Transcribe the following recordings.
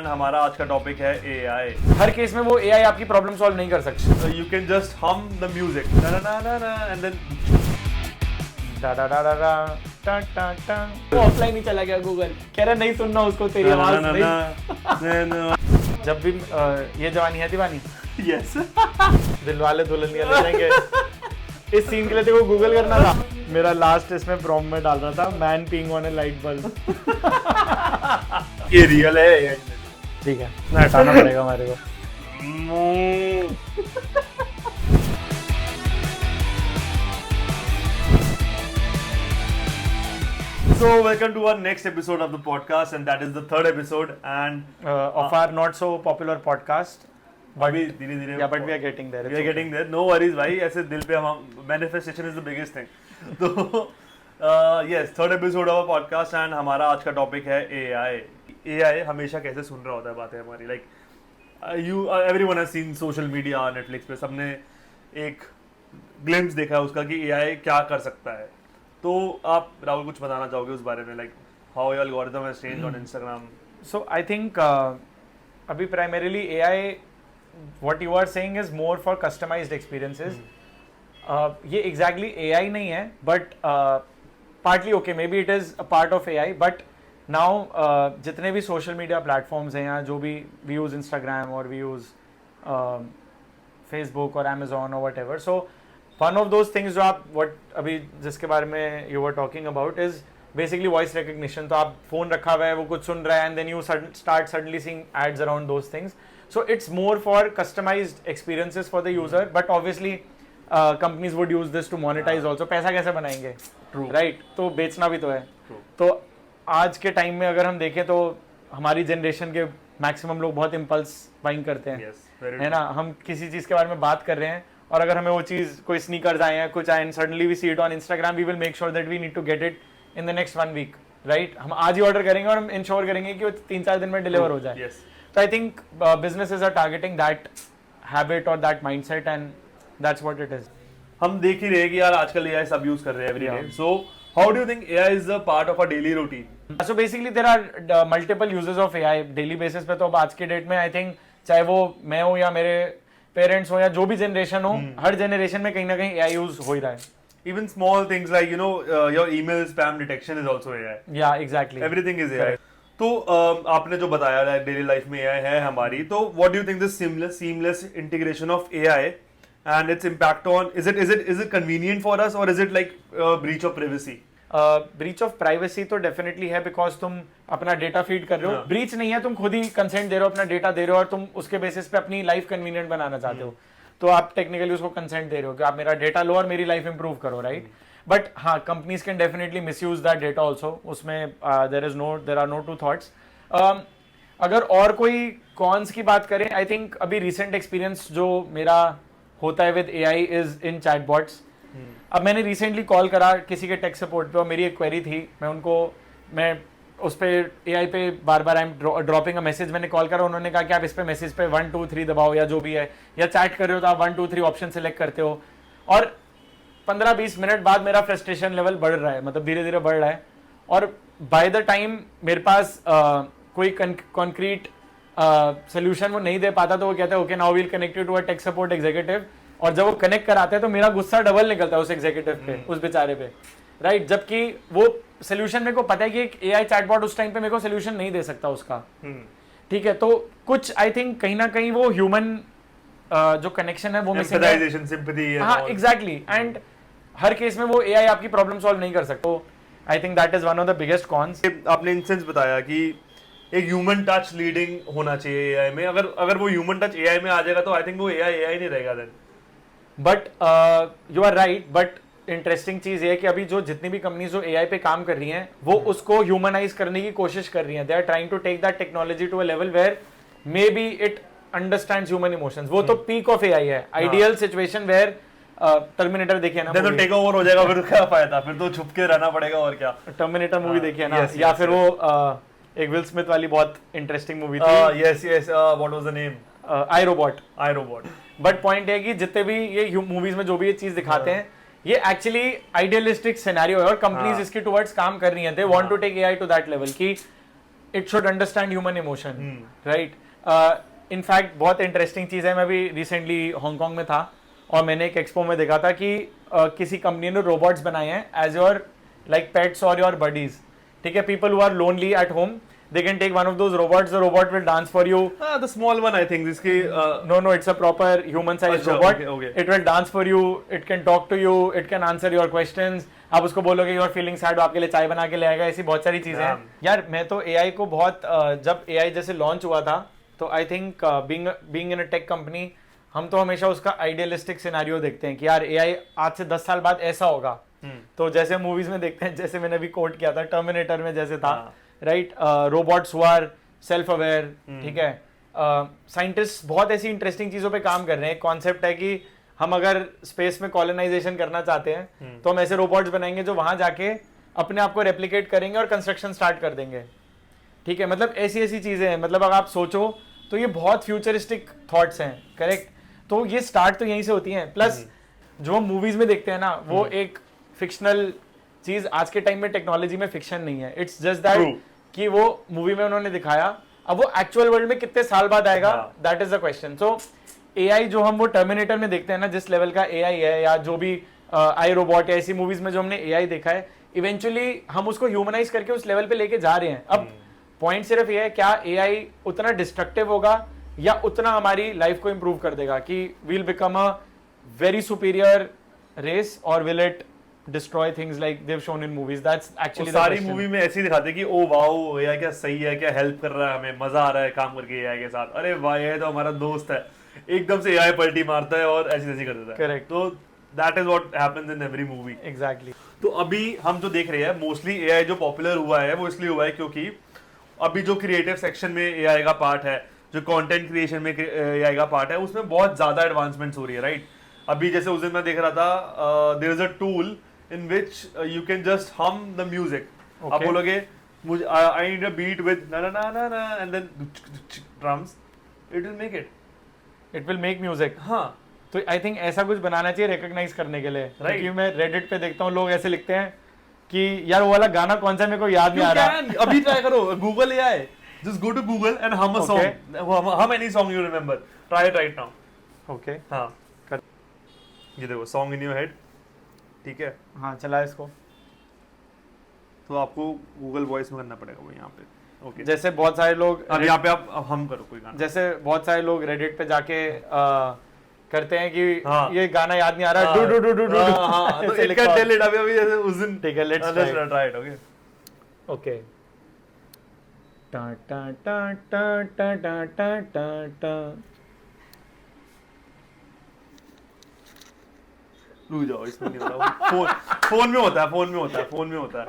हमारा आज का टॉपिक है AI। हर केस में वो AI आपकी प्रॉब्लम सॉल्व नहीं कर सकती। You can just hum the music and then वो ऑफलाइन ही चला गया गूगल, कह रहा नहीं सुनना उसको, तेरी आवाज नहीं। जब भी ये जवानी है दीवानी, yes दिलवाले दुल्हनिया ले जाएंगे, इस सीन के लिए तेरे को गूगल करना था। मेरा लास्ट इसमें प्रॉम्प्ट में डाल रहा था man peeing on A light bulb. ये रियल है। ठीक है, ना हटाना पड़ेगा हमारे को। So welcome to our next episode of the podcast, and that is the third episode and of our not so popular podcast. अभी धीरे-धीरे Yeah, but we are getting there. We are getting there. No worries भाई, ऐसे दिल पे हम manifestation is the biggest thing. तो yes, third episode of our podcast and हमारा आज का टॉपिक है AI. AI हमेशा कैसे सुन रहा होता है बातें हमारी, like everyone has seen social media, Netflix पे सबने एक glimpse देखा है उसका कि AI क्या कर सकता है। तो आप राहुल कुछ बताना चाहोगे उस बारे में, like how your algorithm has changed on Instagram? So I think अभी primarily AI, what you are saying is more for customized experiences. ये exactly AI नहीं है, but partly okay, maybe it is a part of AI, but now जितने भी social media platforms हैं या जो भी we use Instagram or we use Facebook और Amazon or whatever, so one of those things जो आप अभी जिसके बारे में you were talking about is basically voice recognition. तो आप फोन रखा हुआ है, वो कुछ सुन रहा है and then you start suddenly seeing ads around those things. So it's more for customized experiences for the user, but obviously companies would use this to monetize also. पैसा कैसे बनाएंगे? True. Right? तो बेचना भी तो है. True. तो आज के टाइम में अगर हम देखें तो हमारी जनरेशन के मैक्सिमम लोग बहुत इम्पल्स बाइंग करते हैं. Yes, very है ना? हम किसी चीज़ के बारे में बात कर रहे हैं और अगर हमें वो चीज़ कोई स्नीकर्स आए हैं, कुछ आए हैं, suddenly we see it on Instagram, we will make sure that we need to get it in the next 1 week, right? हम आज ही ऑर्डर करेंगे और हम इंश्योर करेंगे कि वो 3-4 दिन में डिलीवर हो जाए. Yes. So I think businesses are targeting that habit or that mindset, and that's what it is. हम देख ही रहे हैं कि यार आजकल AI सब यूज कर रहे हैं every day. So how do you think AI is a part of our daily routine? So basically there are multiple uses of AI daily basis पे. तो अब आज के डेट में I think चाहे वो मैं हूँ या मेरे पेरेंट्स हो या जो भी जनरेशन हो, हर जनरेशन में कहीं ना कहीं AI यूज हो ही रहा है. Even small things like your email spam detection is also AI. Yeah, exactly. Everything is AI. तो आपने जो बताया डेली लाइफ में AI है हमारी, तो what do you think this seamless integration of AI and its impact on, is it convenient for us or is it like breach of privacy? Breach of privacy तो definitely है, because तुम अपना data feed कर रहे हो. Breach नहीं है, तुम खुद ही कंसेंट दे रहे हो, अपना डेटा दे रहे हो और तुम उसके बेसिस पे अपनी लाइफ कन्वीनियंट बनाना चाहते हो. तो आप टेक्निकली उसको कंसेंट दे रहे हो कि आप मेरा डेटा लो और मेरी लाइफ इंप्रूव करो, राइट? बट हाँ, companies can definitely misuse that data also. उसमें there are no two thoughts. अगर और कोई कॉन्स की बात करें, आई थिंक अभी रिसेंट एक्सपीरियंस जो मेरा होता है with AI is in chatbots. अब मैंने रिसेंटली कॉल करा किसी के टेक सपोर्ट पे और मेरी एक क्वेरी थी, मैं उस पर AI पे बार बार I am dropping a message. मैंने कॉल करा, उन्होंने कहा कि आप इस पे मैसेज पे 1 2 3 दबाओ या जो भी है, या चैट कर रहे हो तो आप 1 2 3 ऑप्शन सेलेक्ट करते हो. और 15-20 मिनट बाद मेरा फ्रस्ट्रेशन लेवल बढ़ रहा है, मतलब धीरे धीरे बढ़ रहा है. और बाय द टाइम मेरे पास कोई कॉन्क्रीट सोल्यूशन वो नहीं दे पाता, तो वो कहते हैं okay now we'll connect you to a tech support executive. और जब वो कनेक्ट कराते हैं तो मेरा गुस्सा डबल निकलता है उस एग्जीक्यूटिव पे, उस बेचारे पे, राइट? जबकि वो सोल्यूशन मेरे को पता है कि एक AI चैटबॉट उस टाइम पे मेरे को सोल्यूशन नहीं दे सकता उसका. ठीक है, तो कुछ आई थिंक कहीं ना कहीं वो ह्यूमन जो कनेक्शन है वो मिसिंग है. सिंपैथी. हाँ, एग्जैक्टली. एंड हर केस में वो AI आपकी प्रॉब्लम सॉल्व नहीं कर सकता. I think that is one of the biggest cons. आपने इंस्टेंस बताया कि एक ह्यूमन टच लीडिंग होना चाहिए AI में. अगर वो ह्यूमन टच AI में आ जाएगा तो आई थिंक वो AI नहीं रहेगा then. But you are right. But interesting चीज ये है कि अभी जो जितनी भी कंपनीज जो AI पे काम कर रही हैं वो उसको ह्यूमनाइज करने की कोशिश कर रही हैं. They are trying to take that technology to a level where may be it understands human emotions. वो तो पीक ऑफ AI है. आइडियल सिचुएशन वेयर टर्मिनेटर देखिए ना, तो टेक ओवर हो जाएगा, फिर क्या फायदा, फिर तो छुप के रहना पड़ेगा और क्या. टर्मिनेटर मूवी देखिए ना, या फिर वो एक विल स्मिथ वाली बहुत इंटरेस्टिंग मूवी थी. Yes what was the name? I robot. But point है कि जितने भी ये मूवीज में जो भी ये चीज दिखाते हैं, ये एक्चुअली आइडियलिस्टिक सिनेरियो है और कंपनीज इसके टुवर्ड्स काम कर रही हैं. They want to take AI to that level कि it should understand human emotion, right? In fact बहुत इंटरेस्टिंग चीज़ है, मैं भी रिसेंटली हांगकांग में था और मैंने एक एक्सपो में देखा था कि किसी कंपनी ने रोबोट्स बनाए हैं एज योर लाइक पेट्स और योर बडीज, ठीक है? People who are lonely at home, they can take one of those robots, the robot will dance for you. The small one, I think. Jiski, no, it's a proper human-sized robot. Okay. It will dance for you, it can talk to you, it can answer your questions. आप उसको बोलोगे you are feeling sad, वो आपके लिए चाय बना के ले आएगा, ऐसी बहुत सारी चीजें हैं। यार मैं तो AI को बहुत जब AI जैसे लॉन्च हुआ था तो I think being in a tech company हम तो हमेशा उसका आइडियलिस्टिक सिनेरियो देखते हैं कि यार AI आज से 10 साल बाद ऐसा होगा। तो जैसे मूवीज में देखते हैं, जैसे मैंने अभी कोट किया था टर्मिनेटर में जैसे था, right? Robots who are self aware, ठीक है? साइंटिस्ट बहुत ऐसी इंटरेस्टिंग चीजों पे काम कर रहे हैं। कॉन्सेप्ट है कि हम अगर स्पेस में कॉलोनाइजेशन करना चाहते हैं तो हम ऐसे रोबोट्स बनाएंगे जो वहां जाके अपने आप को रेप्लिकेट करेंगे और कंस्ट्रक्शन स्टार्ट कर देंगे, ठीक है? मतलब ऐसी ऐसी चीजें हैं, मतलब अगर आप सोचो तो ये बहुत फ्यूचरिस्टिक थॉट्स हैं, करेक्ट? तो ये स्टार्ट तो यहीं से होती हैं। प्लस जो हम मूवीज में देखते हैं ना, वो एक फिक्शनल चीज आज के टाइम में टेक्नोलॉजी में फिक्शन नहीं है, इट्स जस्ट दैट कि वो मूवी में उन्होंने दिखाया, अब वो एक्चुअल वर्ल्ड में कितने साल बाद आएगा, that is the question. So AI जो हम वो टर्मिनेटर में देखते हैं ना, जिस लेवल का एआई है, या जो भी आई रोबोट या ऐसी मूवीज में जो हमने एआई देखा है, इवेंचुअली हम उसको ह्यूमनाइज करके उस लेवल पे लेके जा रहे हैं। अब पॉइंट सिर्फ ये है, क्या एआई उतना डिस्ट्रक्टिव होगा या उतना हमारी लाइफ को इंप्रूव कर देगा कि we'll become a very superior race, और will it destroy things like they've shown in movies? That's actually the सारी question. मूवी में ऐसे ही दिखाते हैं कि ओ वाओ यार क्या सही है, क्या हेल्प कर रहा है, हमें मजा आ रहा है काम करके एआई के साथ, अरे वाह ये तो हमारा दोस्त है, एकदम से एआई पलटी मारता है और ऐसी ऐसी कर देता है। Correct. तो that is what happens in every movie. Exactly. तो अभी हम जो देख रहे हैं मोस्टली एआई जो पॉपुलर हुआ है वो इसलिए हुआ है क्योंकि अभी जो क्रिएटिव सेक्शन में एआई का पार्ट है, जो कंटेंट क्रिएशन में एआई का पार्ट है, उसमें बहुत ज्यादा एडवांसमेंट्स हो रही है, राइट? अभी जैसे उस दिन मैं देख रहा था, there is a tool in which you can just hum the music. Okay. आप बोलोगे मुझे I need a beat with na na na na na and then drums, it will make it. It will make music. हाँ, तो I think ऐसा कुछ बनाना चाहिए recognise करने के लिए, क्योंकि मैं रेडिट पे देखता हूँ लोग ऐसे लिखते हैं कि यार वो वाला गाना कौन सा, मेरे को याद नहीं आ रहा। अभी ट्राई करो, Google AI, just go to Google and hum a song. Hum any song you remember. Try it right now. Okay. हाँ, ये देखो song in your head, ठीक है? हाँ चला इसको। तो आपको गूगल वॉइस में करना पड़ेगा वो यहाँ पे। ओके, जैसे बहुत सारे लोग अब यहाँ पे आप हम करो कोई गाना। जैसे बहुत सारे लोग रेडिट पे जाके करते हैं कि हाँ, ये गाना याद नहीं आ रहा, do do do do do, हाँ, तो एक का टेल इट अभी जैसे उस दिन, ठीक है, let's try it. Okay okay. टा टा टा टा टा टा टा टा टा। रुक जाओ, इसमें नहीं होता, फोन में होता है, फोन में होता है।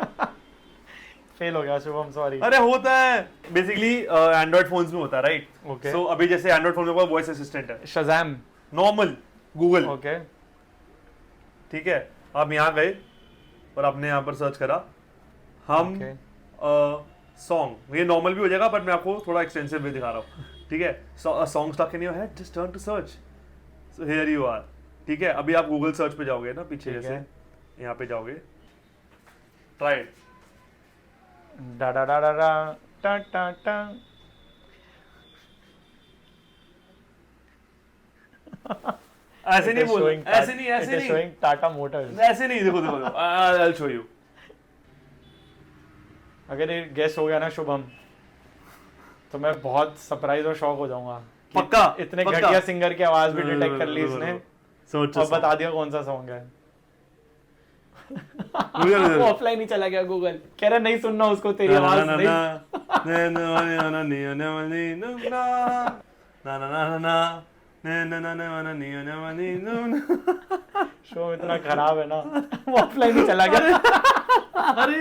फेल हो गया शुभम, सॉरी। अरे होता है बेसिकली एंड्रॉइड फोन्स में होता है, राइट? ओके। सो अभी जैसे एंड्रॉइड फोन में वॉइस असिस्टेंट है, शज़ैम, नॉर्मल गूगल, ओके, ठीक है? आप यहाँ गए और आपने यहाँ पर सर्च करा हम सॉन्ग, ये नॉर्मल भी हो जाएगा बट मैं आपको थोड़ा एक्सटेंसिव वे दिखा रहा हूँ, ठीक है? Song stuck in your head, just turn to search, so here you are, ठीक है? अभी आप गूगल सर्च पे जाओगे ना, पीछे जैसे यहाँ पे जाओगे, ट्राई इट। डा डा डा डा डा टा टा टा। ऐसे नहीं बोल, ऐसे नहीं शोइंग टाटा मोटर्स, ऐसे नहीं, देखो आई विल शो यू। अगर ये गेस हो गया ना शुभम, तो मैं बहुत सरप्राइज और शॉक हो जाऊंगा। पक्का इतने घटिया सिंगर की आवाज भी डिटेक्ट कर ली इसने, और बता दिया कौन सा सॉन्ग है। ऑफलाइन ही चला गया गूगल, कह रहा नहीं सुनना उसको, तेरी आवाज शो इतना खराब है ना, वो ऑफलाइन ही चला गया। अरे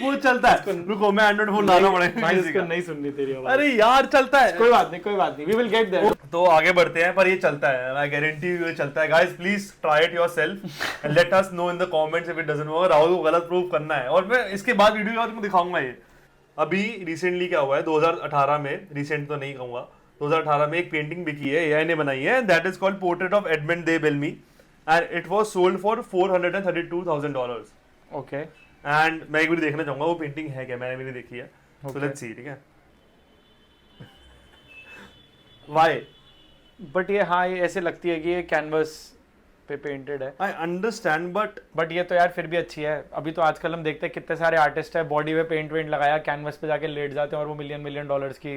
वो चलता है, रुको मैं एंड्रॉइड फोन लाना पड़ेगा भाई, इसको नहीं सुननी तेरी आवाज। अरे यार चलता है, कोई बात नहीं, वी विल गेट देयर। तो आगे बढ़ते हैं, पर ये चलता है, मैं गारंटी ये चलता है। Guys please try it yourself and let us no in the comments if it doesn't work. Rahul को गलत प्रूव करना है, और मैं इसके बाद वीडियो के बाद तुमको दिखाऊंगा। ये अभी रिसेंटली क्या हुआ है, 2018 में, रिसेंट तो नहीं कहूंगा, 2018 में एक पेंटिंग बिकी है, एआई ने बनाई है, that is called portrait of Edmond de Belamy, and it was sold for $432,000। Okay, एंड मैं एक बार देखना चाहूंगा वो पेंटिंग है क्या, मैंने भी नहीं देखी है, सो लेट्स सी, ठीक है? व्हाई? बट ये हाँ ये ऐसे लगती है कि ये कैनवस पे पेंटेड है। आई अंडरस्टैंड बट ये तो यार फिर भी अच्छी है। अभी तो आजकल हम देखते हैं कितने सारे आर्टिस्ट है बॉडी पे पेंट वेंट लगाया, कैनवस पे जाके लेट जाते हैं और वो मिलियन डॉलर्स की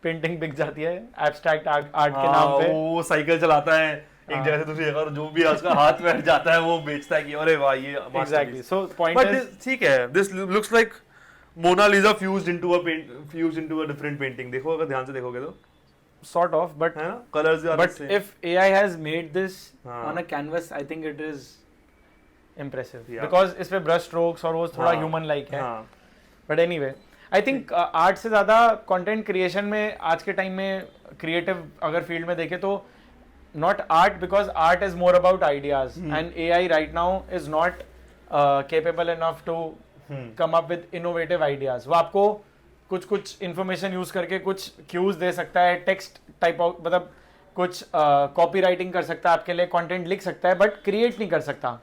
पेंटिंग बिक जाती है एब्स्ट्रैक्ट आर्ट के नाम पे। वो साइकिल चलाता है एक जगह से दूसरी जगह और जो भी उसका हाथ बैठ जाता है वो बेचता है कि अरे वाह ये exactly. So point but is ठीक है, this looks like Mona Lisa fused into a different painting. देखो अगर ध्यान से देखोगे तो sort of, but है ना, colours are but if AI has made this हाँ. on a canvas, I think it is impressive Yeah. because इसमें brush strokes और वो थोड़ा हाँ. human like है। हाँ. But anyway, I think art से ज़्यादा content creation में आज के टाइम में creative अगर field में देखें तो not art, because art is more about ideas and AI right now is not capable enough to come up with innovative ideas। वो आपको कुछ इन्फॉर्मेशन यूज करके कुछ क्यूज दे सकता है, टेक्स्ट टाइप ऑफ मतलब कुछ कॉपी राइटिंग कर सकता है आपके लिए, कंटेंट लिख सकता है, बट क्रिएट नहीं कर सकता।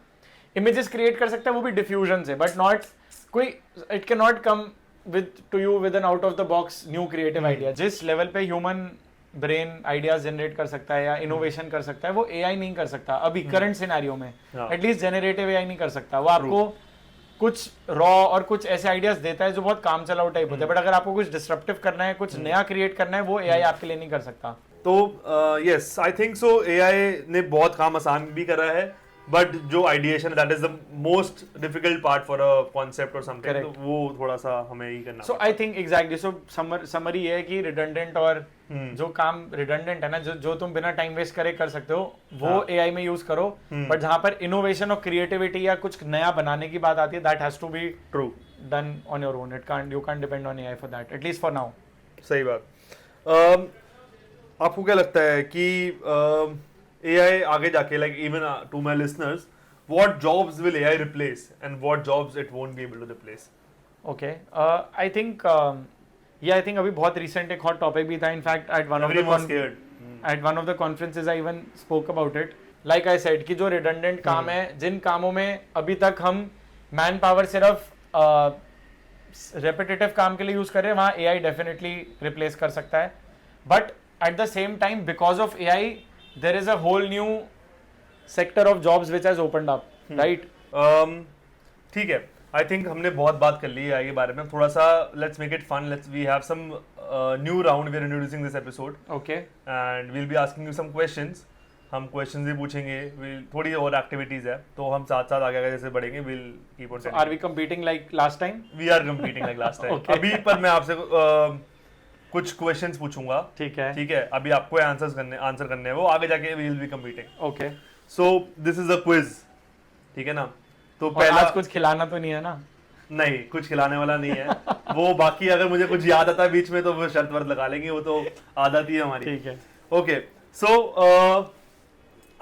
इमेजेस क्रिएट कर सकता है वो भी डिफ्यूजन से, बट नॉट कोई it can not come with to you with an out of the box new creative idea. जिस लेवल पे ह्यूमन ब्रेन आइडियाज जनरेट कर सकता है या इनोवेशन कर सकता है वो एआई नहीं कर सकता अभी करंट सिनेरियो में। एटलीस्ट जेनरेटिव एआई नहीं कर सकता। वो आपको कुछ रॉ और कुछ ऐसे आइडियाज देता है जो बहुत काम चलाऊ टाइप होता है, बट अगर आपको कुछ डिस्ट्रप्टिव करना है, कुछ नया क्रिएट करना है, वो एआई आपके लिए नहीं कर सकता। तो yes I think so AI ने बहुत काम आसान भी करा है, बट जो ideation that is the most difficult part for a concept और समथिंग, तो वो थोड़ा सा हमें ही करना। So I think exactly, so summary ये है कि रिडंडेंट और जो काम रिडंडेंट है ना, जो तुम बिना टाइम वेस्ट करे कर सकते हो वो एआई में यूज करो, बट जहां पर इनोवेशन और क्रिएटिविटी या कुछ नया बनाने की बात आती है, that has to be true done on your own. You can't depend on AI for that, at least for now. सही बात। आपको क्या लगता है कि AI आगे जाके, like even to my listeners, what jobs will AI replace and what jobs it won't be able to replace? Okay, I think I think अभी बहुत recent एक hot topic भी था, in fact at one of the conferences I even spoke about it. Like I said कि जो redundant काम है, जिन कामों में अभी तक हम मैन पावर सिर्फ repetitive काम के लिए यूज कर रहे हैं, वहाँ AI definitely replace कर सकता है, but at the same time because of AI there is a whole new sector of jobs which has opened up, right? ठीक है, I think हमने बहुत बात कर ली है AI के बारे में। थोड़ा सा let's make it fun. We have some new round we are introducing this episode. Okay. And we'll be asking you some questions. हम questions भी पूछेंगे, थोड़ी और activities है, तो हम साथ साथ आगे जैसे बढ़ेंगे, we'll keep on. So are we competing like last time? We are competing like last time. Okay. अभी पर मैं आपसे कुछ क्वेश्चंस पूछूंगा, ठीक है, अभी आपको आंसर करने हैं, वो आगे जाके we will be competing. Okay, so this is a quiz, ठीक है ना? तो पहला आज कुछ खिलाना तो नहीं है ना? नहीं, कुछ खिलाने वाला नहीं है। वो बाकी अगर मुझे कुछ याद आता है बीच में तो वो शर्त वर्त लगा लेंगे, वो तो आदत ही है हमारी। ठीक है, okay. So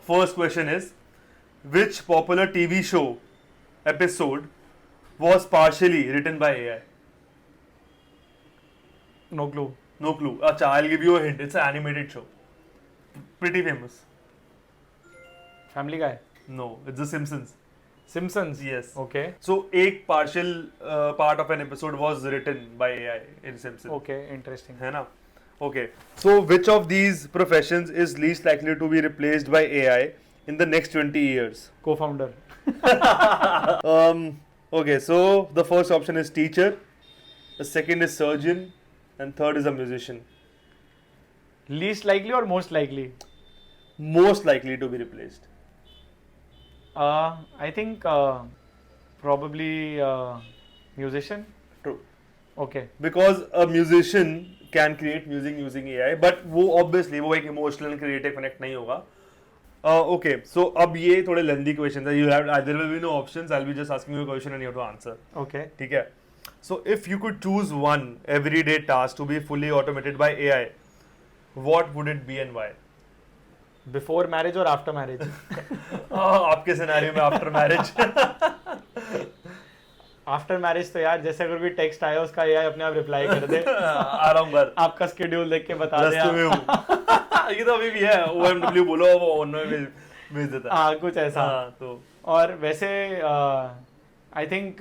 first question is which popular TV show episode was partially written by AI? No clue. No clue. अच्छा, I'll give you a hint. It's an animated show. Pretty famous. Family Guy. No, it's The Simpsons. Simpsons. Yes. Okay. So एक partial part of an episode was written by AI in Simpsons. Okay, interesting. है ना? Okay. So which of these professions is least likely to be replaced by AI in the next 20 years? Co-founder. Okay. So the first option is teacher. The second is surgeon. And third is a musician. Least likely or most likely? Most likely to be replaced. I think probably musician. True. Okay. Because a musician can create music using AI, but वो obviously वो एक emotional creative connect नहीं होगा. Okay, so अब ये थोड़े lengthy questions हैं. You have there will be no options. I'll be just asking you a question and you have to answer. Okay. ठीक है. So if you could choose one everyday task to be fully automated by AI, what would it be and why? Before marriage or after marriage? आपके scenario में after marriage. After marriage तो यार जैसे अगर कोई text आया उसका AI अपने आप रिप्लाई कर दे, आ रहा हूँ घर, आपका स्केड्यूल देख के बता दे। ये तो अभी भी है, OMW बोलो वो ऑन में भेज देता है। हाँ, कुछ ऐसा। तो और वैसे आई थिंक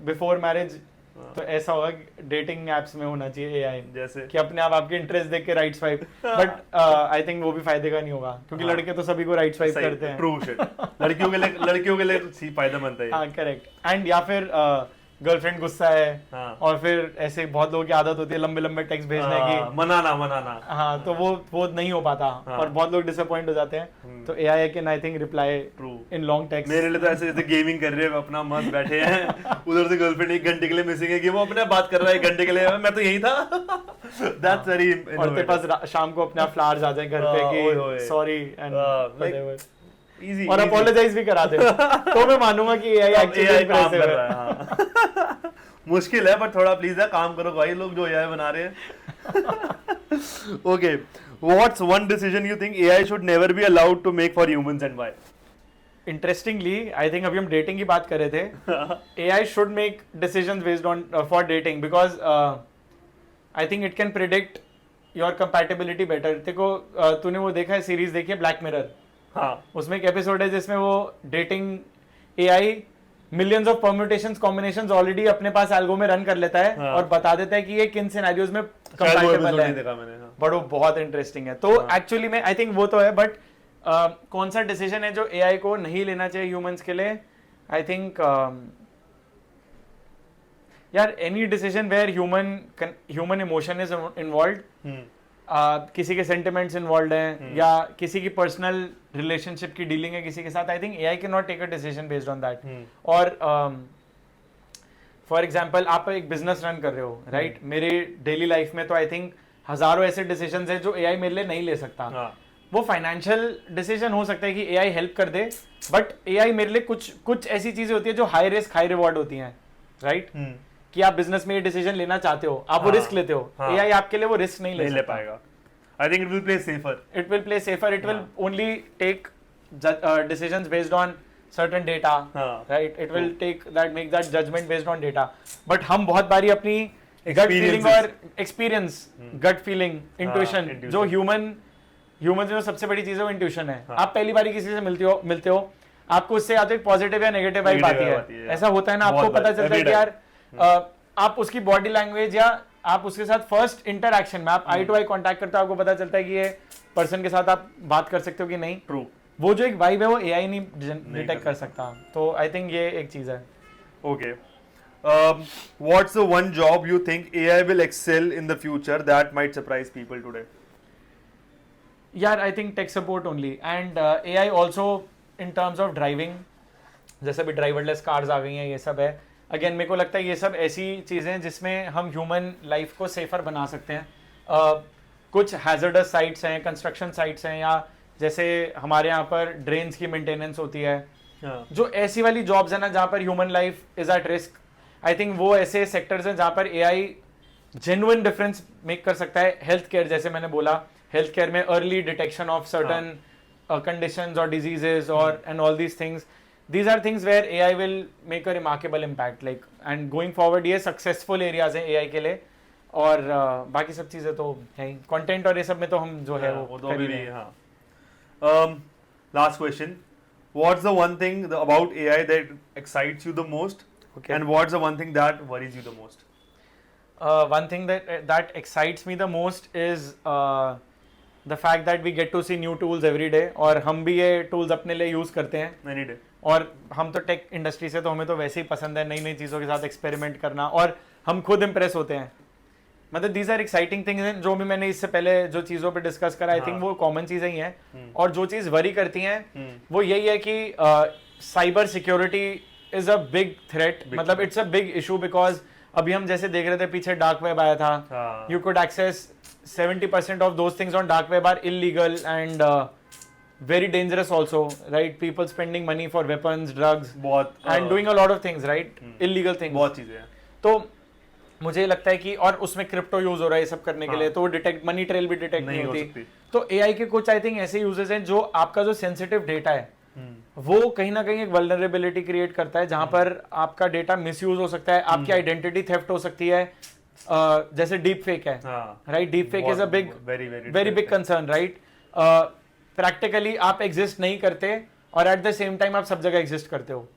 बिफोर मैरिज तो ऐसा होगा डेटिंग एप्स में होना चाहिए एआई, जैसे कि अपने आप आपके इंटरेस्ट देख के right swipe, but I think वो भी फायदे का नहीं होगा, क्योंकि लड़के तो सभी को राइट स्वाइप करते हैं। ट्रू शिट, लड़कियों के लिए फायदेमंद है ये। हाँ करेक्ट। एंड या फिर गर्लफ्रेंड गुस्सा है, हाँ। और फिर ऐसे बहुत लोगों की आदत होती है लंबे लंबे टेक्स्ट भेजने की, मनाना। हाँ, तो वो नहीं हो पाता, और बहुत लोग डिसअपॉइंट हो जाते हैं। तो AI can I think reply true in long text. मेरे लिए तो ऐसे जैसे गेमिंग कर रहे हैं अपना मस्त बैठे हैं, उधर से गर्लफ्रेंड 1 घंटे के लिए मिसिंग है कि वो अपने बात कर रहा है 1 घंटे के लिए, मैं तो यहीं था। That's very. और तेरे पास शाम को अपने आप फ्लावर्स आ जाए घर पे कि सॉरी एंड इजी, और अपोलोजाइज भी करा दे, तो मैं मानूंगा कि एआई एक्चुअली काम कर रहा है। हाँ। मुश्किल है, पर थोड़ा प्लीज है काम करो भाई, लोग जो एआई बना रहे हैं। Okay, what's one decision you think AI should never be allowed to make for humans and why? Interestingly I think अभी हम डेटिंग की बात कर रहे थे, AI should make decisions based on for dating, because I think it can predict your compatibility better. देखो तूने वो देखा है, सीरीज देखी है ब्लैक मिरर? हाँ, उसमें एक एपिसोड है जिसमें वो dating AI millions of permutations combinations already अपने पास एल्गो में रन कर लेता है, हाँ। और बता देता है कि ये किन सिनेरियोज में शायद वो कंपैटिबल एपिसोड है। नहीं देखा मैंने। हाँ। बट वो बहुत इंटरेस्टिंग है। तो एक्चुअली में आई थिंक वो तो है, बट कौन सा डिसीजन है जो एआई को नहीं लेना चाहिए ह्यूमंस के लिए? आई थिंक यार any decision where human emotion is involve, किसी के सेंटिमेंट्स इन्वॉल्व हैं, या किसी की पर्सनल रिलेशनशिप की डीलिंग है किसी के साथ, I think AI can not take a decision based on that. और फॉर एग्जांपल आप एक बिजनेस रन कर रहे हो, राइट? मेरे डेली लाइफ में तो आई थिंक हजारों ऐसे डिसीजंस हैं जो एआई मेरे लिए नहीं ले सकता। वो फाइनेंशियल डिसीजन हो सकता है कि एआई हेल्प कर दे, बट एआई मेरे लिए कुछ ऐसी चीजें होती है जो हाई रिस्क हाई रिवॉर्ड होती हैं, राइट? कि आप बिजनेस में ये डिसीजन लेना चाहते हो, आप वो रिस्क लेते हो, एआई आपके लिए वो रिस्क नहीं ले पाएगा। I think it will play safer, it will only take decisions based on certain data, right? It will make that judgment based on data. But हम बहुत बारी अपनी gut feeling और experience, gut feeling, intuition, जो human जो सबसे बड़ी चीज है वो intuition है। आप पहली बारी किसी से मिलते हो, आपको उससे या तो एक पॉजिटिव या नेगेटिव वाइब आती है। ऐसा होता है ना, आपको पता चलता है कि यार आप उसकी बॉडी लैंग्वेज या आप उसके साथ फर्स्ट इंटरैक्शन में आप आई टू आई कॉन्टैक्ट करते हो, आपको पता चलता है कि ये पर्सन के साथ आप बात कर सकते हो कि नहीं। ट्रू, वो जो एक वाइब है वो एआई नहीं डिटेक्ट कर सकता। तो आई थिंक ये एक चीज है। Okay, what's the one job you think AI will excel in the future that might surprise people today? यार I think tech support only, and AI also in terms of driving, जैसे भी driverless cars आ गई हैं, ये सब है। Again मेरे को लगता है ये सब ऐसी चीज़ें हैं जिसमें हम ह्यूमन लाइफ को सेफर बना सकते हैं। कुछ हैजर्डस साइट्स हैं, कंस्ट्रक्शन साइट्स हैं, या जैसे हमारे यहाँ पर ड्रेन्स की मेंटेनेंस होती है, जो ऐसी वाली जॉब्स है ना जहाँ पर human life is at risk, I think वो ऐसे सेक्टर्स हैं जहाँ पर एआई जेन्युइन डिफरेंस मेक कर सकता है। हेल्थ केयर, जैसे मैंने बोला, हेल्थ केयर में early detection of certain conditions और डिजीजेस और and all these things, these are things where AI will make a remarkable impact, like, and going forward ये successful areas हैं AI के लिए। और बाकी सब चीजें तो है ही, कंटेंट और ये सब में तो हम जो है वो तो अभी भी। हाँ, last question, what's the one thing about AI that excites you the most, and what's the one thing that worries you the most? One thing that excites me the most is the fact that we get to see new tools every day, और हम भी ये tools अपने लिए use करते हैं Any day. और हम तो टेक इंडस्ट्री से, तो हमें तो वैसे ही पसंद है नई नई चीज़ों के साथ एक्सपेरिमेंट करना, और हम खुद इम्प्रेस होते हैं। मतलब दीज आर एक्साइटिंग थिंग्स हैं। जो भी मैंने इससे पहले जो चीज़ों पे डिस्कस करा, आई थिंक वो कॉमन चीज़ें ही हैं। और जो चीज़ वरी करती हैं वो यही है कि cyber security is a big threat, मतलब it's a big issue, because अभी हम जैसे देख रहे थे पीछे डार्क वेब आया था, you could access 70% of those things on dark web are illegal and very dangerous also, right? People spending money for weapons, drugs, and doing a lot of things, right? Illegal things. बहुत चीजें हैं। तो मुझे लगता है कि, और उसमें क्रिप्टो यूज हो रहा है ये सब करने के लिए, तो डिटेक्ट मनी ट्रेल भी डिटेक्ट नहीं होती। तो एआई के कुछ आई थिंक ऐसे यूजेस हैं जो आपका जो सेंसिटिव डेटा है वो कहीं ना कहीं एक वल्नरेबिलिटी क्रिएट करता है, जहां पर आपका डेटा मिसयूज हो सकता है, आपकी आइडेंटिटी थेफ्ट हो सकती है। जैसे डीप फेक है, right? Deep fake is a big very big concern, right? Practically आप एग्जिस्ट नहीं करते और एट द सेम टाइम आप सब जगह एग्जिस्ट करते हो।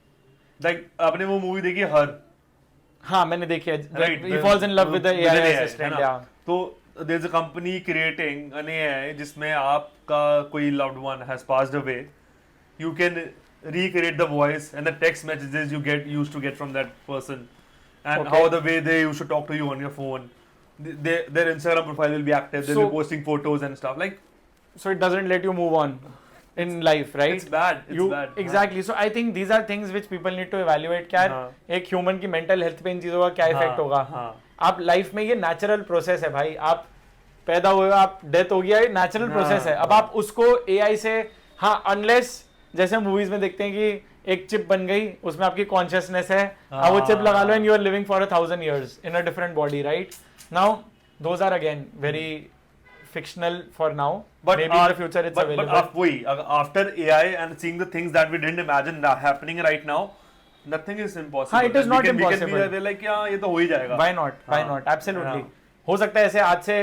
लाइक आपने वो मूवी देखी हर? हाँ मैंने देखी है, right? he falls in love with the AI an है assistant, ना? yeah. तो there's a company creating an AI जिसमें आपका कोई loved one has passed away, you can recreate the voice and the text messages you used to get from that person, and Okay. how the way they used to talk to you on your phone. Their Instagram profile will be active. They'll be So- posting photos and stuff. Like So it doesn't let you move on in life, right? it's bad. It's you bad. exactly. So I think these are things which people need to evaluate. क्या हाँ. एक human की mental health पे इन चीजों का क्या effect होगा? हाँ. आप लाइफ में, ये नेचुरल प्रोसेस है भाई, आप पैदा हुए, आप डेथ हो गया, ये नेचुरल प्रोसेस है. अब आप उसको एआई से, हाँ अनलेस जैसे मूवीज में देखते हैं कि एक चिप बन गई, उसमें आपकी कॉन्शियसनेस है, आप वो चिप लगा लो and you are living for 1000 years in a different body, right? Now those are again very fictional for now, But maybe in the future it's available. But after AI and seeing the things that we didn't imagine that happening right now, nothing is impossible. हाँ, it is not impossible. We're like, yeah, ये तो हो ही जाएगा. Why not? Why हाँ. not? Absolutely. हाँ. हो सकता है ऐसे आज से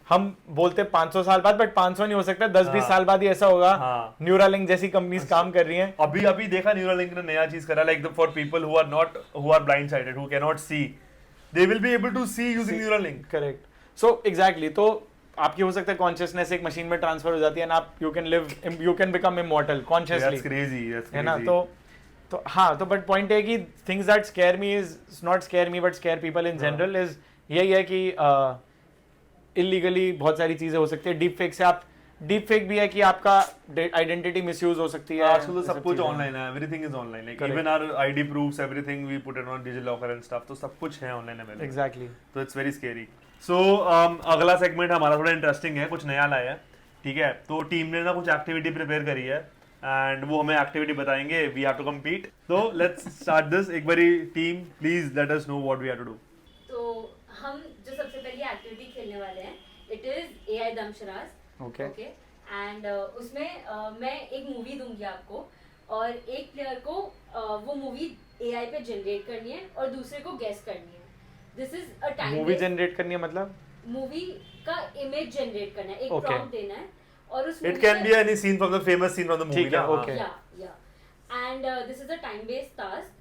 हम बोलते 500 साल बाद, बट 500 नहीं हो सकता, 10-20 हाँ. साल बाद ही ऐसा होगा. हाँ. न्यूरालिंक जैसी कंपनीज काम कर रही हैं. अभी देखा Neuralink ने नया चीज करा, like for people who are blind-sided, who cannot see, they will be able to see using Neuralink. Correct. So exactly, तो आपकी हो सकता है कॉन्शियसनेस एक मशीन में ट्रांसफर हो जाती है, ना आप you can become immortal consciously, That's crazy. That's है ना? crazy. तो हाँ, तो बट पॉइंट है कि things that scare me is not scare me but square people in general, is यही है कि इलीगली बहुत सारी चीजें हो सकती है. डीप फेक से आप, डीप फेक भी है कि आपका आइडेंटिटी मिसयूज हो सकती है. आजकल तो ये सब कुछ चीजें हैं. ऑनलाइन है. Everything is online. Like Correct. Even our ID proofs, everything we put it on DigiLocker and stuff. तो सब कुछ है ऑनलाइन अवेलेबल. एग्जैक्टली. तो इट्स वेरी स्केरी. सो अगला सेगमेंट हमारा थोड़ा इंटरेस्टिंग है, कुछ नया लाया है. ठीक है, तो टीम ने ना कुछ एक्टिविटी प्रिपेयर करी है एंड वो हमें एक्टिविटी बताएंगे. We have to compete. तो लेट्स स्टार्ट दिस. एक बारी team please let us know what we have to do. तो हम जो सबसे पहली एक्टिविटी खेलने वाले हैं, it is AI dumb charades. Okay. Okay. And उसमें मैं एक मूवी दूंगी आपको, और एक प्लेयर को वो मूवी एआई पे जनरेट करनी है और दूसरे को गेस करनी है. This is a time. Movie generate करनी है मतलब? मूवी का इमेज जनरेट करना है, एक Okay. प्रॉम्प्ट देना है, और उस it can be any scene from the famous scene from the movie. ठीक है, okay. या and this is a time based task.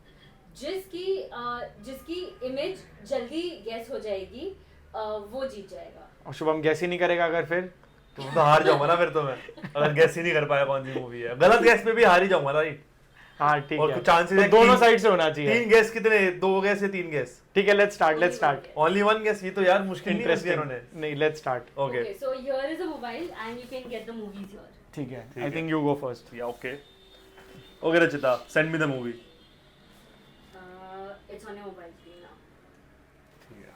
जिसकी इमेज जल्दी गेस हो जाएगी वो जीत जाएगा. और शुभम गैस ही नहीं करेगा अगर, फिर तो हार जाऊंगा ना फिर तो मैं, अगर गेस ही नहीं कर पाया कौन सी मूवी है. गलत गेस पे भी हार ही जाऊंगा, राइट? हाँ ठीक और है. कुछ चांसेस तो है दोनों साइड से होना चाहिए. 3 गेस कितने? 2 गेस या 3 गेस? ठीक है, लेट्स स्टार्ट. Only 1 guess? ये तो यार मुश्किल नहीं है इंटरेस्टिंग. इन्होंने. नहीं, let's start. Okay Okay, so here is a mobile and you can get the movies here. ठीक है. ठीक आई है. Think you go first. या okay. Okay Rachita, send me the movie. It's on your mobile screen now. ठीक है.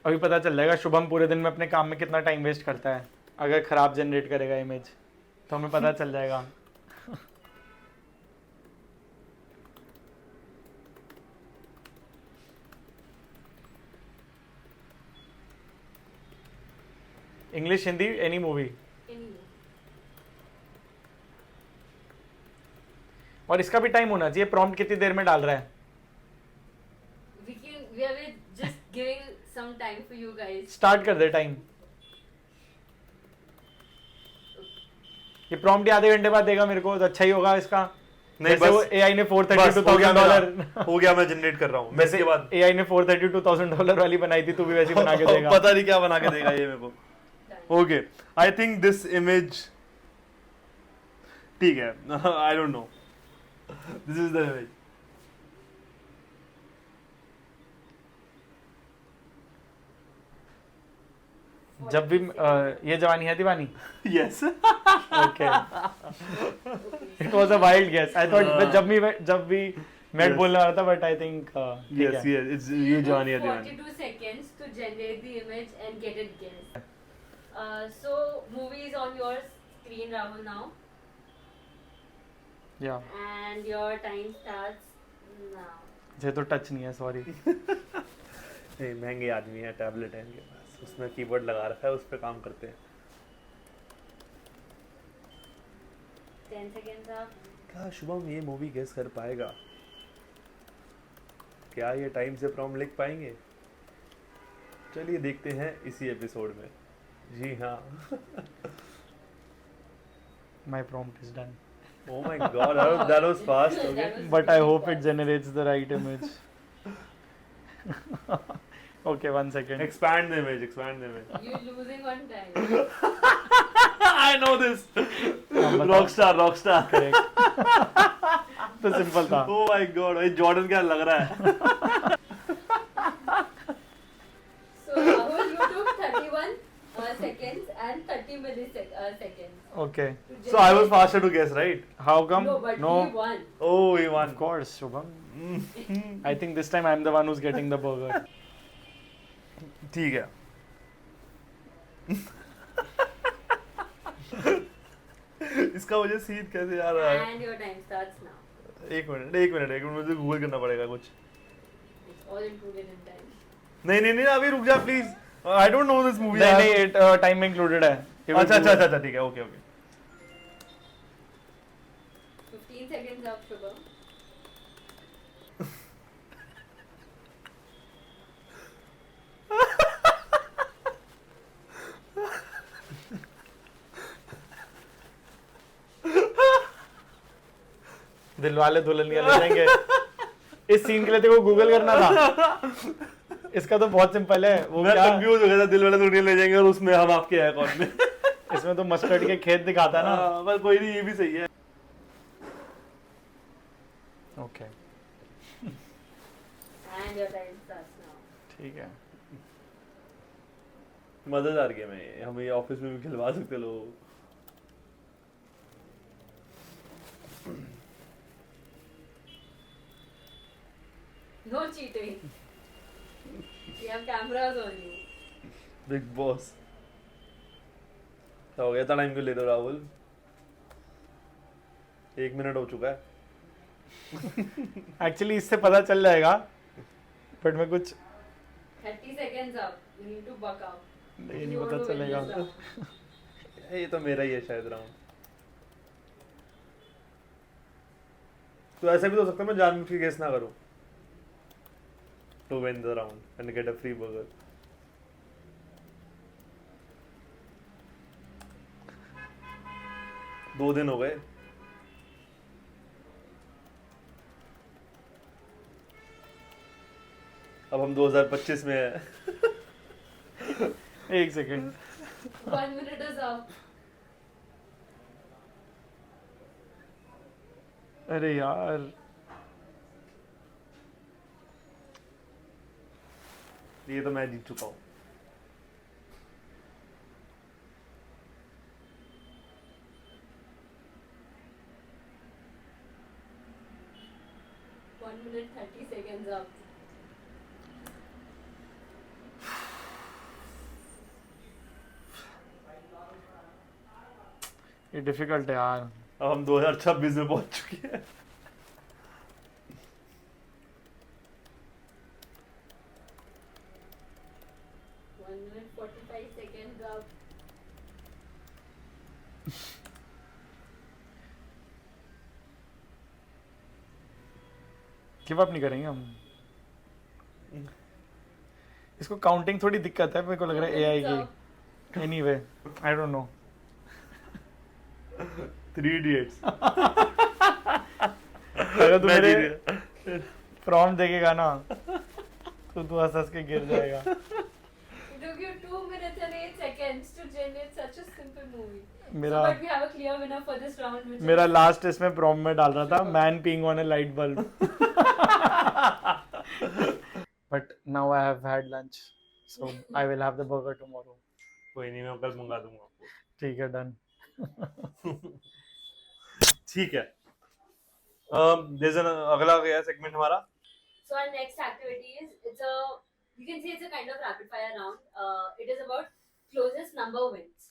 अभी पता चल जाएगा शुभम पूरे दिन में अपने काम में कितना टाइम वेस्ट करता है. अगर खराब जनरेट करेगा इमेज तो हमें पता चल जाएगा. English, Hindi, any movie. Anyway. और इसका भी टाइम होना चाहिए. प्रॉम्प्ट कितनी देर में डाल रहा है? We are just giving some time for you guys. Start कर दे टाइम. ये प्रॉम्प्ट आधे घंटे बाद देगा मेरे को, तो अच्छा ही होगा इसका. नहीं, जैसे बस- वो एआई ने बस हो गया $432,000 हो गया, मैं जनरेट कर रहा हूँ. मैं इसके बाद एआई ने $432,000 वाली बनाई थी, तू भी वैसी बना के देगा. पता नहीं क्या बना के देगा ये मेरे को. Done. Okay, I think this image, ठीक है, I don't know. This is the image. जब भी Yeh Jawaani Hai Deewani. Yes. Okay. It was a wild guess. I thought जब भी मैं Yes. बोलने वाला था, but I think yes yes, it's you Jawaani Hai You have Deewani. 42 seconds to generate the image and get it guessed. So movie is on your screen, Rahul, now, या and your time starts now. ये तो touch नहीं है, sorry. नहीं, महंगे आदमी है, tablet है इनके पास, उसमें कीबोर्ड लगा रखा है, उस पर काम करते हैं. 10 seconds up. क्या शुभम ये मूवी गेस कर पाएगा? क्या ये टाइम से प्रॉम्प्ट लिख पाएंगे? चलिए देखते हैं इसी एपिसोड में. जी हाँ. My prompt is done. Oh my god, that was fast. That Okay. was But I really hope it fast. generates the right image. Okay, 1 second. Expand the image. Expand the image. You're losing on time. I know this. बताओ. Rockstar. Correct. तो simple था. Oh my god, भाई Jordan क्या लग रहा है? So Rahul, you took 31 seconds and 30 milliseconds. Okay. So I was faster to guess, right? How come? No, but No. he won. Oh, he Of won. course, Shubham. I think this time I'm the one who's getting the burger. ठीक है. इसका मुझे scene कैसे याद आ रहा है? And your time starts now. एक minute मुझे गूगल करना पड़ेगा कुछ. It's all included in time. नहीं अभी रुक जा please. I don't know this movie. नहीं, time included है. अच्छा ठीक है. Okay. 15 seconds up, Shubham. Dilwale Dulhania ले जाएंगे. इस सीन के लिए तेरे को गूगल करना था. इसका तो बहुत सिंपल है. वो मैं क्या, कंफ्यूज हो गया था. दिल वाले दुनिया ले जाएंगे और उसमें हम आपके हैं कौन में. इसमें तो मस्टर्ड के खेत दिखाता है ना. पर कोई नहीं, ये भी सही है. Okay, And your time starts now. ठीक है. मजेदार गेम है ये. हम ये ऑफिस में भी खिलवा सकते लोग. No cheating. We have cameras on you. Big boss. हो गया था टाइम को ले दो राहुल. 1 मिनट हो चुका है. एक्चुअली इससे पता चल जाएगा, बट मैं कुछ 30 seconds up. You need to buck out. ये नहीं You पता want to win चलेगा. this round. ये तो मेरा ही है शायद राउंड. तो ऐसा भी तो हो सकता है मैं जानबूझ के गेस ना करूं. To win the round and get a free burger. दो दिन हो गए. अब हम 2025 में हैं. 1 सेकंड. 1 minute is up. अरे यार, ये तो मैं जीत चुका हूँ. One minute 30 seconds up. ये डिफिकल्ट है यार. अब हम 2026 में पहुंच चुके हैं. One minute 45 seconds up. Give up नहीं करेंगे हम. इसको काउंटिंग थोड़ी दिक्कत है, मेरे को लग रहा है एआई की. Anyway, I don't no. 3 Idiots. अगर तू मैं मेरे जीत गया. प्रॉम्प्ट देखेगा ना तो तू हंस के गिर जाएगा. It took you 2 minutes and 8 seconds to generate such a simple movie. मेरा So, but we have a clear winner for this round, which मेरा is लास्ट इसमें प्रॉम्प्ट में डाल रहा था man peeing on a light bulb. But now I have had lunch, so I will have the burger tomorrow. कोई नहीं, मैं कल मंगा दूंगा आपको. ठीक है, डन. ठीक है. अगला गया सेगमेंट हमारा. So our next activity is you can say it's a kind of rapid fire round. It is about closest number wins.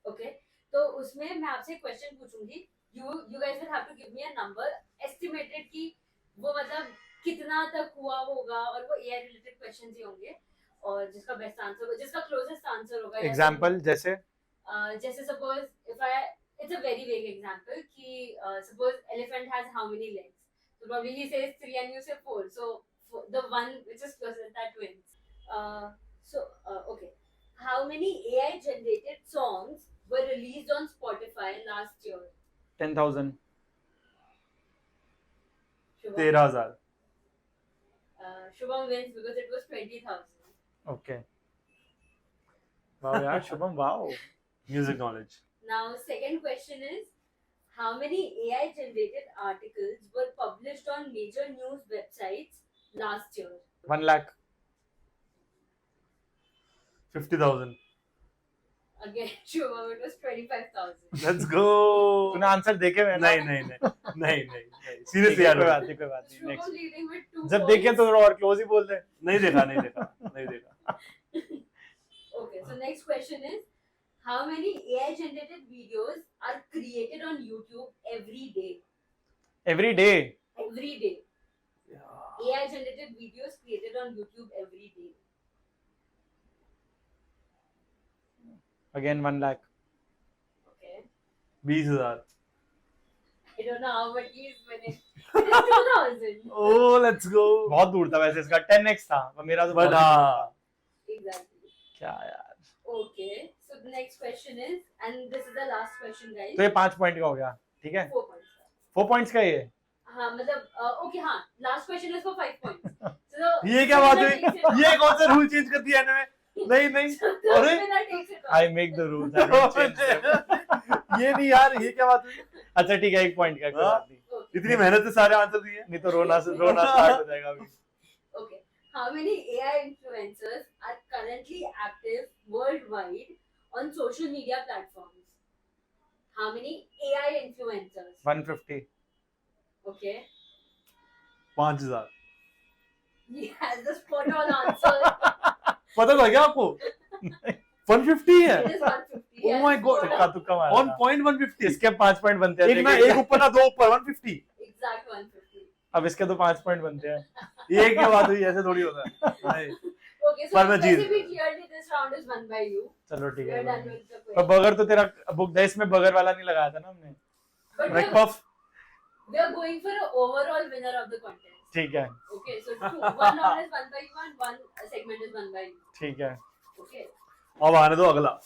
Okay. तो उसमें मैं आपसे क्वेश्चन पूछूंगी. You guys will have to give me a number estimated कि वो मतलब कितना तक हुआ होगा, और वो AI related questions ही होंगे, और जिसका बेस्ट आंसर होगा, जिसका क्लोजेस्ट आंसर होगा. एग्जांपल जैसे जैसे suppose it's a very vague example कि suppose elephant has how many legs. So probably he says 3 and you say 4. So the one which is closest that wins. Okay. How many AI generated songs were released on Spotify last year? 10,000. Shubham. 13,000. Shubham wins because it was 20,000. Okay wow यार Shubham wow Music knowledge. Now, second question is, how many AI generated articles were published on major news websites last year? 1 lakh 50,000. Again, Shubham, it was 25,000. Let's go. तूने answer देखे मैं नहीं. Seriously यार. कोई बात नहीं Shubham next leading with 2 जब points. देखे तो और क्लोज ही बोल दे नहीं देखा. Okay, so next question is, how many AI generated videos are created on YouTube every day? Every day Every day. AI generated videos created on YouTube every day. Again 1 lakh Okay. 20,000. I don't know how much he is winning. It is 2,000. Oh, let's go. बहुत दूर था वैसे इसका 10x था पर मेरा तो But बहुत दूर था। Exactly. क्या यार Okay. So the next question is, and this is the last question, guys. तो ये 5 पॉइंट का हो गया ठीक है 4 points. 4 पॉइंट्स का ये हाँ मतलब okay हाँ last question is for 5 points. So ये क्या बात winner हुई? takes it all. ये कौन सा रूल चेंज कर दिया इन्होंने? नहीं. So the अरे winner takes it all. I make the rules I don't change them ये नहीं यार, ये क्या बात हुई? अच्छा ठीक है 1 पॉइंट का कोई बात नहीं Okay. इतनी मेहनत से सारे आंसर दिए. नहीं तो रोना स्टार्ट हो जाएगा अभी Okay. How many AI influencers are currently active worldwide on social media platforms? How many AI influencers? 150 Okay. 5,000. He has the spot on answer. पता लग गया आपको? 150 है. It is 150. He Oh has my the God. spot तुक्का on. तुक्का मारा On point 150. इसके 5 point बनते हैं एक ना एक ऊपर ना दो ऊपर 150. Exact 150. अब इसके तो 5 पॉइंट बनते हैं ये क्या बात हुई? ऐसे थोड़ी होता है. नहीं. Okay, so पर मैं जीत basically clearly this round is won by you. चलो ठीक We are done है with the पर question. बगर तो तेरा बुक देश में बगर वाला नहीं लगाया था ना हमने But Like puff. we are going for an overall winner of the contest. ठीक है Okay, so one round is won by you and one segment is won by you. ठीक है Okay. अब आने दो अगला.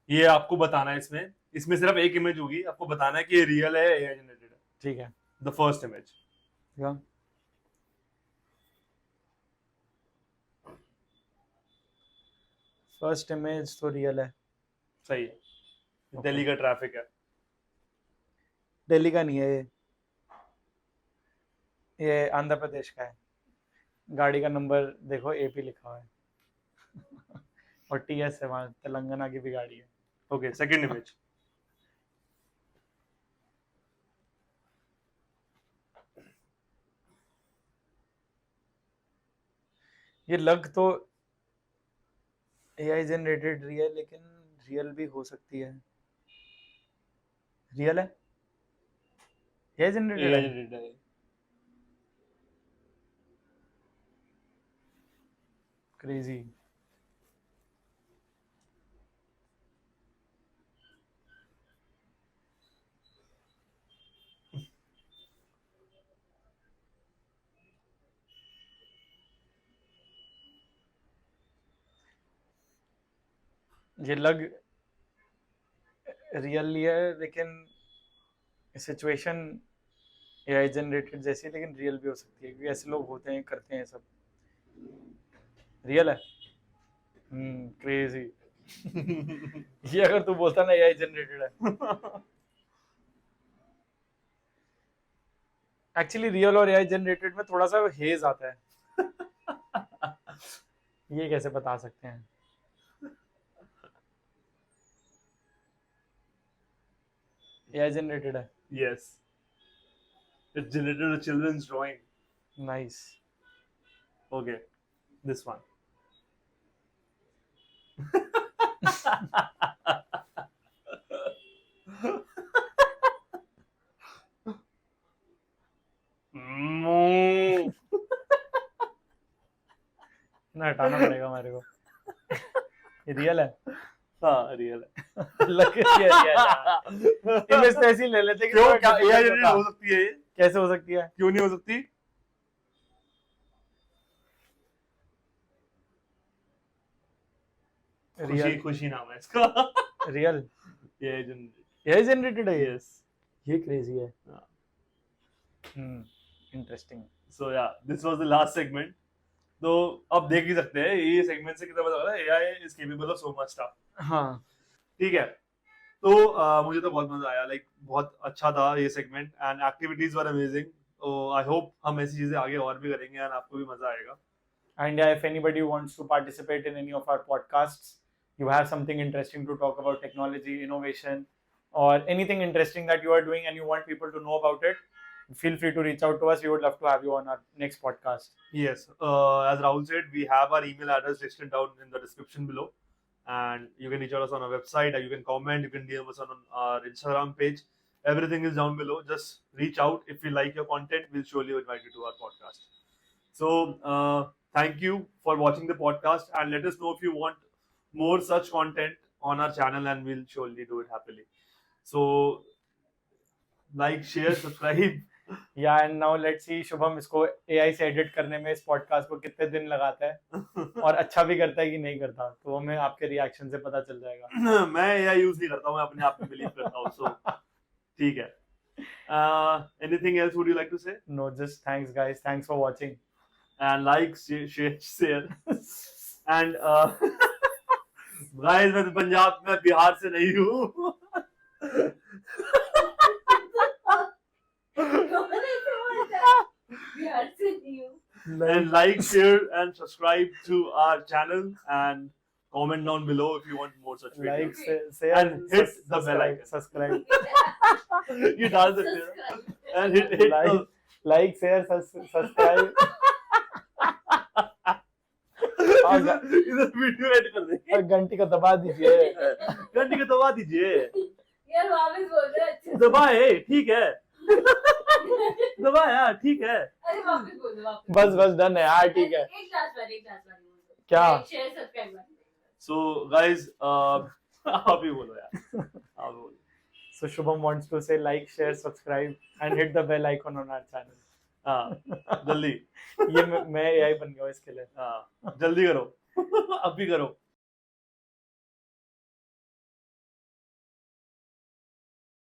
ये आपको बताना है इसमें सिर्फ एक इमेज होगी. आपको बताना है कि ये रियल है या एआई जनरेटेड है. ठीक है the first image. First image तो रियल है सही है. दिल्ली का ट्रैफिक है. दिल्ली का नहीं है ये आंध्र प्रदेश का है गाड़ी का नंबर देखो एपी लिखा हुआ है और टीएस है वहां तेलंगाना की भी गाड़ी है ओके, सेकंड इमेज. ये लग तो एआई जनरेटेड रियल लेकिन रियल भी हो सकती है रियल है एआई जनरेटेड है क्रेजी ये लग रियल है लेकिन सिचुएशन एआई जनरेटेड जैसी है लेकिन रियल भी हो सकती है क्योंकि ऐसे लोग होते हैं करते हैं सब रियल है क्रेजी ये अगर तू बोलता ना एआई जनरेटेड है एक्चुअली रियल और एआई जनरेटेड में थोड़ा सा हेज आता है ये कैसे बता सकते हैं एआई जनरेटेड है Yes. It generated a children's drawing. Nice Okay. This one. ना हटाना पड़ेगा हमारे को ये रियल है हाँ, रियल है. लग रही है इमेज तो ऐसी ले लेते कि क्यों? थोड़ा क्या difficult एआई जनरेटेड होता। हो सकती है ये? कैसे हो सकती है क्यों नहीं हो सकती? खुशी रियल खुशी नाम है इसका. Real AI generated. AI generated है ये Yes. ये क्रेजी है हाँ. Interesting. So yeah, this was the last segment. तो अब देख ही सकते हैं ये सेगमेंट से कितना पता लगा AI is capable of so much stuff. हाँ ठीक है, तो मुझे तो बहुत मजा आया, लाइक बहुत अच्छा था ये segment and activities were amazing. I hope हम ऐसी चीजें आगे और भी करेंगे एंड आपको भी मजा आएगा। And yeah, if anybody wants to participate in any of our podcasts, you have something interesting to talk about technology, innovation, or anything interesting that you are doing and you want people to know about it, feel free to reach out to us. We would love to have you on our next podcast. Yes, as Rahul said, we have our email address listed down in the description below, and you can reach out us on our website, or you can comment, you can DM us on our Instagram page. Everything is down below. Just reach out. If we like your content, we'll surely invite you to our podcast. So thank you for watching the podcast, and let us know if you want more such content on our channel, and we'll surely do it happily. So like, share, subscribe. Yeah, and now let's see Shubham इसको AI से edit करने में इस podcast को कितने दिन लगाता है और अच्छा भी करता है कि नहीं करता, तो हमें आपके रिएक्शन से पता चल जाएगा। मैं AI यूज नहीं करता हूँ, मैं अपने आप में बिलीव करता हूँ। सो ठीक है। Anything else would you like to say? No, just thanks guys, thanks for watching. And like, share and guys, मैं पंजाब में बिहार से नहीं हूँ। And like, share and subscribe to our channel and comment down below if you want more such videos. Like, share And hit the bell icon. Subscribe. You डाल सकते हो and hit like, share, subscribe. इधर video add कर देंगे। घंटी को दबा दीजिए। घंटी को दबा दीजिए। यार वापस बोल रहे हैं अच्छे। दबाए, ठीक है। दबाया, ठीक है। अरे वापस बोल दो वापस। बस डन है यार, ठीक है। एक क्लास बार बोल दो। क्या? Share subscribe. So guys, आप ही बोलो यार। आप बोलो। So Shubham wants to say like, share, subscribe and hit the bell icon on our channel. हाँ, जल्दी। ये मैं AI बन गया हूँ इसके लिए। हाँ, जल्दी करो। अब भी करो।